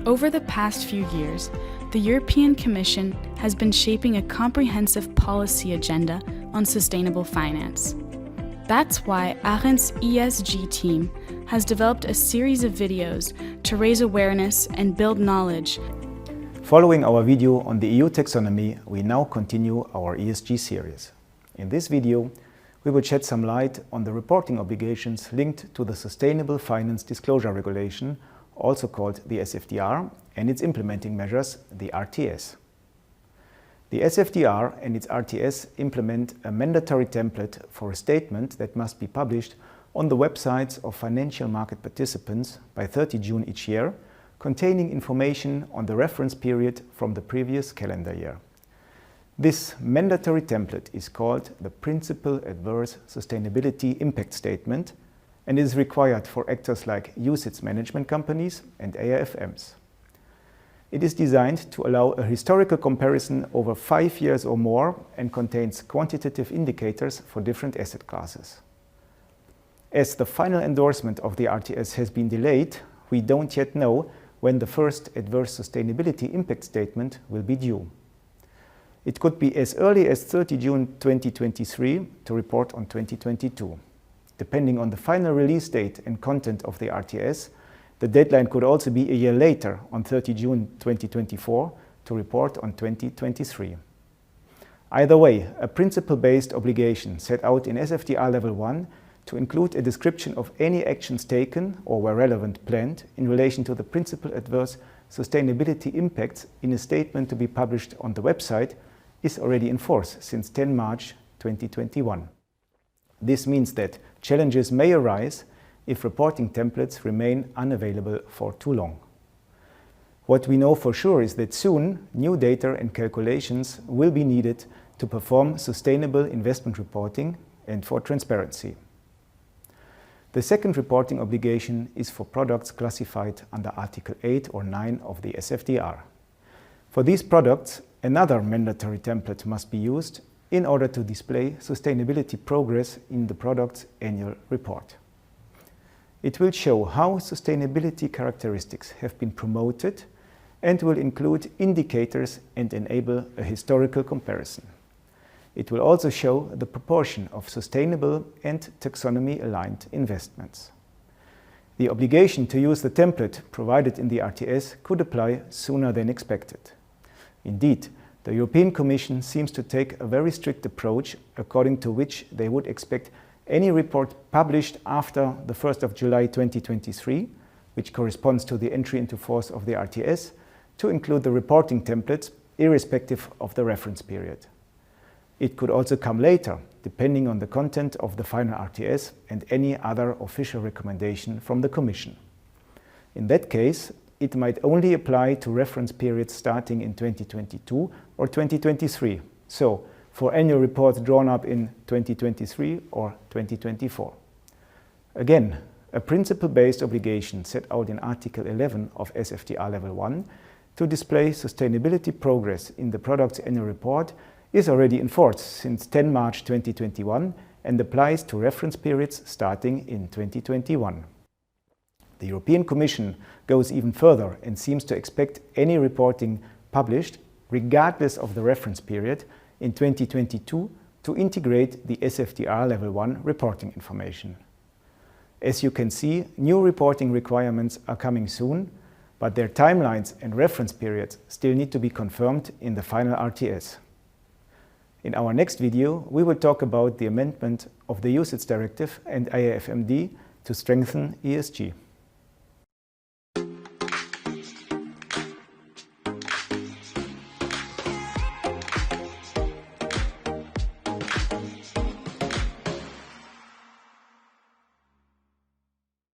Over the past few years, the European Commission has been shaping a comprehensive policy agenda on sustainable finance. That's why Arendt's ESG team has developed a series of videos to raise awareness and build knowledge. Following our video on the EU taxonomy, we now continue our ESG series. In this video, we will shed some light on the reporting obligations linked to the Sustainable Finance Disclosure Regulation, also called the SFDR, and its implementing measures, the RTS. The SFDR and its RTS implement a mandatory template for a statement that must be published on the websites of financial market participants by 30 June each year, containing information on the reference period from the previous calendar year. This mandatory template is called the Principal Adverse Sustainability Impact Statement and is required for actors like UCITS management companies and AIFMs. It is designed to allow a historical comparison over 5 years or more and contains quantitative indicators for different asset classes. As the final endorsement of the RTS has been delayed, we don't yet know when the first Adverse Sustainability Impact Statement will be due. It could be as early as 30 June 2023 to report on 2022. Depending on the final release date and content of the RTS, the deadline could also be a year later, on 30 June 2024, to report on 2023. Either way, a principle-based obligation set out in SFDR Level 1 to include a description of any actions taken or, where relevant, planned in relation to the principal adverse sustainability impacts in a statement to be published on the website is already in force since 10 March 2021. This means that challenges may arise if reporting templates remain unavailable for too long. What we know for sure is that soon new data and calculations will be needed to perform sustainable investment reporting and for transparency. The second reporting obligation is for products classified under Article 8 or 9 of the SFDR. For these products, another mandatory template must be used in order to display sustainability progress in the product's annual report. It will show how sustainability characteristics have been promoted and will include indicators and enable a historical comparison. It will also show the proportion of sustainable and taxonomy-aligned investments. The obligation to use the template provided in the RTS could apply sooner than expected. Indeed, the European Commission seems to take a very strict approach, according to which they would expect any report published after the 1st of July 2023, which corresponds to the entry into force of the RTS, to include the reporting templates irrespective of the reference period. It could also come later, depending on the content of the final RTS and any other official recommendation from the Commission. In that case, it might only apply to reference periods starting in 2022 or 2023, so for annual reports drawn up in 2023 or 2024. Again, a principle-based obligation set out in Article 11 of SFDR Level 1 to display sustainability progress in the product's annual report is already in force since 10 March 2021 and applies to reference periods starting in 2021. The European Commission goes even further and seems to expect any reporting published, regardless of the reference period, in 2022 to integrate the SFDR Level 1 reporting information. As you can see, new reporting requirements are coming soon, but their timelines and reference periods still need to be confirmed in the final RTS. In our next video, we will talk about the amendment of the UCITS Directive and AIFMD to strengthen ESG.